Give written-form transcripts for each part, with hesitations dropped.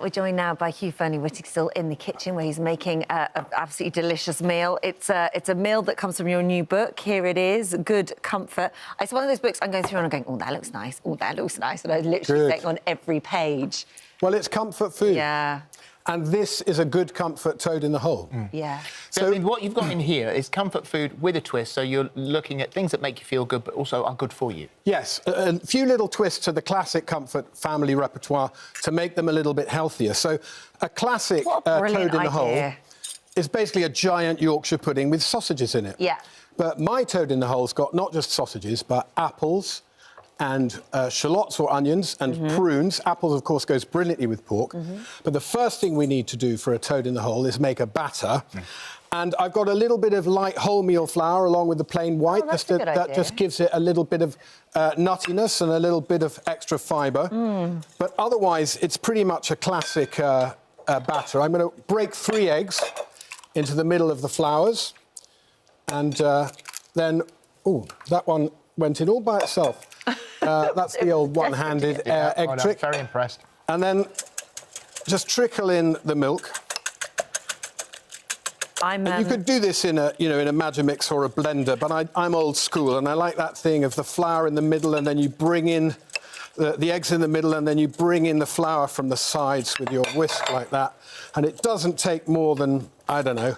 We're joined now by Hugh Fernie-Whittick, still in the kitchen where he's making an absolutely delicious meal. It's a meal that comes from your new book. Here it is, Good Comfort. It's one of those books I'm going through and I'm going, oh, that looks nice. Oh, that looks nice. And I literally think on every page. Well, it's comfort food. Yeah. And this is a good comfort toad in the hole. Mm. Yeah. So I mean, what you've got in here is comfort food with a twist, so you're looking at things that make you feel good but also are good for you. Yes, a few little twists to the classic comfort family repertoire to make them a little bit healthier. So a classic toad in the hole is basically a giant Yorkshire pudding with sausages in it. Yeah. But my toad in the hole's got not just sausages, but apples and shallots or onions and prunes. Apples, of course, goes brilliantly with pork. But the first thing we need to do for a toad in the hole is make a batter. And I've got a little bit of light wholemeal flour along with the plain white. That just gives it a little bit of nuttiness and a little bit of extra fibre. But otherwise, it's pretty much a classic batter. I'm going to break 3 eggs into the middle of the flours. And then, oh, that one went in all by itself. That's the old one-handed egg trick. Very impressed. And then just trickle in the milk. You could do this in a Magimix or a blender, but I'm old school, and I like that thing of the flour in the middle, and then you bring in the eggs in the middle, and then you bring in the flour from the sides with your whisk like that. And it doesn't take more than, I don't know,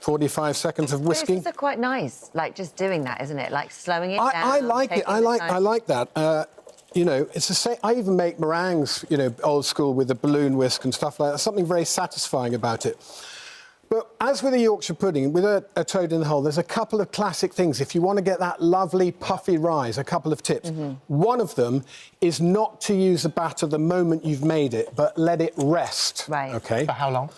45 seconds of whisking. This is quite nice, like just doing that, isn't it? Like slowing it down. I like it. I like that. It's the same. I even make meringues, old school with the balloon whisk and stuff like that. Something very satisfying about it. But as with a Yorkshire pudding, with a toad in the hole, there's a couple of classic things. If you want to get that lovely puffy rise, a couple of tips. One of them is not to use the batter the moment you've made it, but let it rest. Right. Okay. For how long?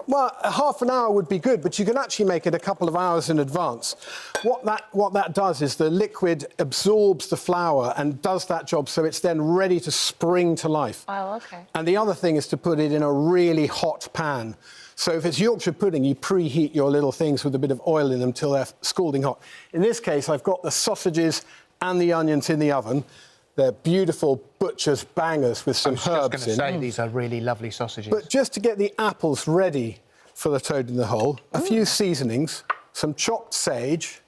Well, half an hour would be good, but you can actually make it a couple of hours in advance. What that does is the liquid absorbs the flour and does that job, so it's then ready to spring to life. Oh, OK. And the other thing is to put it in a really hot pan. So if it's Yorkshire pudding, you preheat your little things with a bit of oil in them till they're scalding hot. In this case, I've got the sausages and the onions in the oven. They're beautiful butcher's bangers with some herbs in. I was just going to say, these are really lovely sausages. But just to get the apples ready for the toad in the hole, a few seasonings, some chopped sage,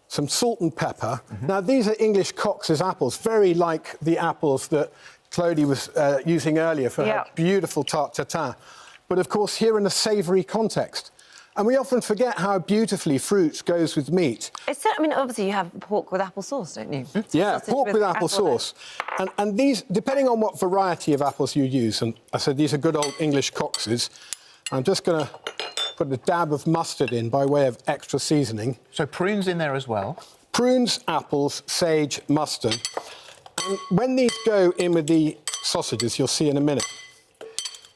some salt and pepper. Now, these are English Cox's apples, very like the apples that Clodie was using earlier for her beautiful tarte tatin. But, of course, here in a savoury context. And we often forget how beautifully fruit goes with meat. I mean, obviously, you have pork with apple sauce, don't you? Yeah, pork with apple sauce. And these, depending on what variety of apples you use, and I said these are good old English Cox's, I'm just going to put a dab of mustard in by way of extra seasoning. So prunes in there as well? Prunes, apples, sage, mustard. And when these go in with the sausages, you'll see in a minute,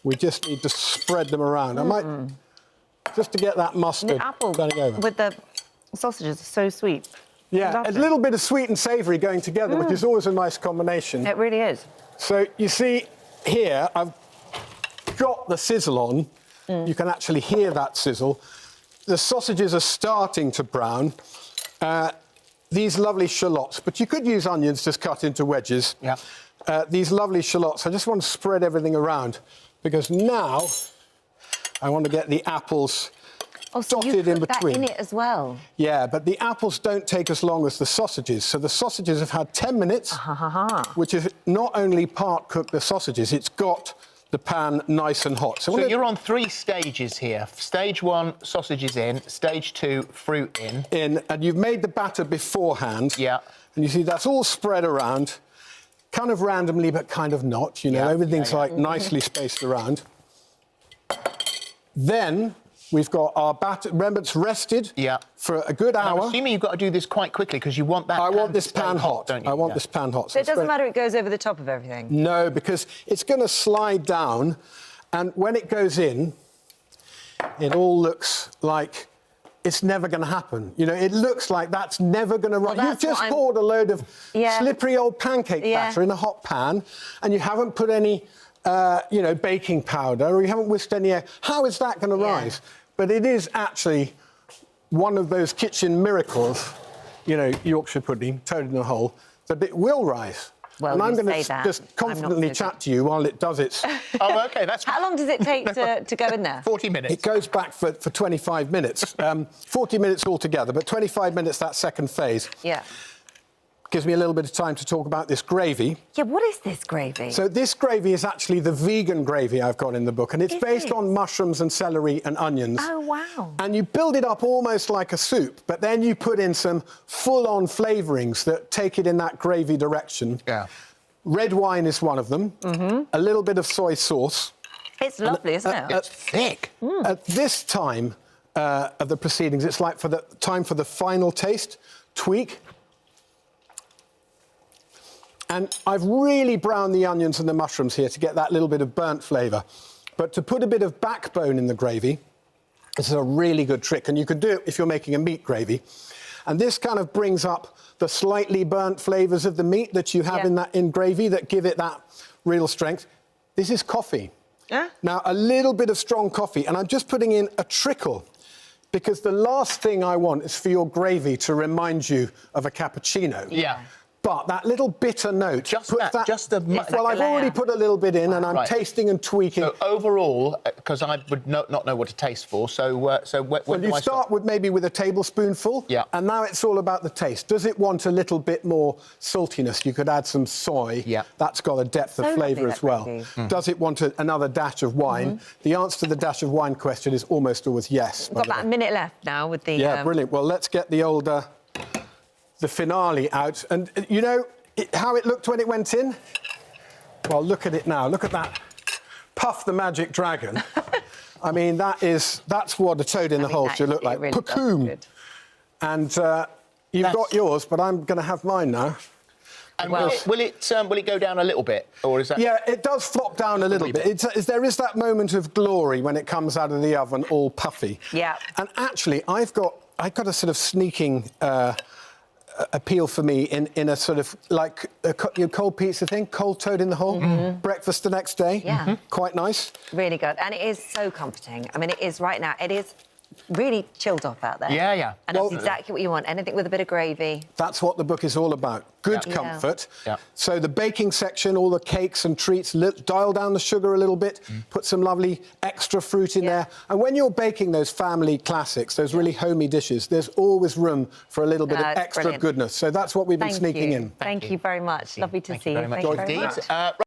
we just need to spread them around. I might, just to get that mustard going over. With the sausages, so sweet. Yeah, a little bit of sweet and savoury going together, which is always a nice combination. It really is. So you see here, I've got the sizzle on. You can actually hear that sizzle. The sausages are starting to brown. These lovely shallots, but you could use onions just cut into wedges. Yeah. These lovely shallots, I just want to spread everything around because now I want to get the apples dotted in between. That in it as well? Yeah, but the apples don't take as long as the sausages. So the sausages have had 10 minutes, which is not only part cooked the sausages, it's got the pan nice and hot. So you're on 3 stages here. Stage 1, sausages in. Stage 2, fruit in. And you've made the batter beforehand. Yeah. And you see that's all spread around, kind of randomly, but kind of not. Everything's like nicely spaced around. Then we've got our batter. Remember, it's rested for a good hour. I'm assuming you've got to do this quite quickly because you want that. I want this pan hot, don't you? I want this pan hot. So it doesn't matter it goes over the top of everything? No, because it's going to slide down, and when it goes in, it all looks like it's never going to happen. It looks like that's never going to rise. You've just poured a load of slippery old pancake batter in a hot pan, and you haven't put any, baking powder, or you haven't whisked any air. How is that going to rise? But it is actually one of those kitchen miracles, Yorkshire pudding, toad in the hole, that it will rise. Well, and I'm you going say that. to just confidently chat to you while it does its... Oh, OK, that's... How long does it take to go in there? 40 minutes. It goes back for 25 minutes. 40 minutes altogether, but 25 minutes that second phase. Yeah. Gives me a little bit of time to talk about this gravy. Yeah, what is this gravy? So this gravy is actually the vegan gravy I've got in the book, and it's based on mushrooms and celery and onions. Oh, wow. And you build it up almost like a soup, but then you put in some full-on flavourings that take it in that gravy direction. Yeah. Red wine is one of them. A little bit of soy sauce. It's lovely, isn't it? It's thick. At this time of the proceedings, it's like for the time for the final taste, tweak. And I've really browned the onions and the mushrooms here to get that little bit of burnt flavour. But to put a bit of backbone in the gravy, this is a really good trick. And you can do it if you're making a meat gravy. And this kind of brings up the slightly burnt flavours of the meat that you have in gravy that give it that real strength. This is coffee. Yeah. Now, a little bit of strong coffee, and I'm just putting in a trickle, because the last thing I want is for your gravy to remind you of a cappuccino. Yeah. But that little bitter note... Just that, just the... Well, I've already put a little bit in, and I'm tasting and tweaking. So overall, because I would not know what to taste for, so when well, you start with maybe with a tablespoonful, and now it's all about the taste. Does it want a little bit more saltiness? You could add some soy. Yeah. That's got a depth of flavour as well. Does it want another dash of wine? The answer to the dash of wine question is almost always yes. We've got about a minute left now with the... Yeah, brilliant. Well, let's get the old... the finale out, and you know how it looked when it went in? Well, look at it now. Look at that. Puff the Magic Dragon. I mean, that's what a toad in the hole should look like. Really Pacoom. And you've got yours, but I'm going to have mine now. And will it go down a little bit, or is that? Yeah, it does flop down a little bit. There is that moment of glory when it comes out of the oven, all puffy. Yeah. And actually, I've got a sort of sneaking appeal for me in a sort of like a cold pizza thing, cold toad in the hole, breakfast the next day. Yeah. Quite nice. Really good. And it is so comforting. I mean, it is right now. It is really chilled off out there. Yeah, yeah. And that's exactly what you want. Anything with a bit of gravy. That's what the book is all about. Good comfort. Yeah. So the baking section, all the cakes and treats, dial down the sugar a little bit, put some lovely extra fruit in there. And when you're baking those family classics, those really homey dishes, there's always room for a little bit of extra goodness. So that's what we've been sneaking in. Thank you very much. Lovely to see you. Thank you very much.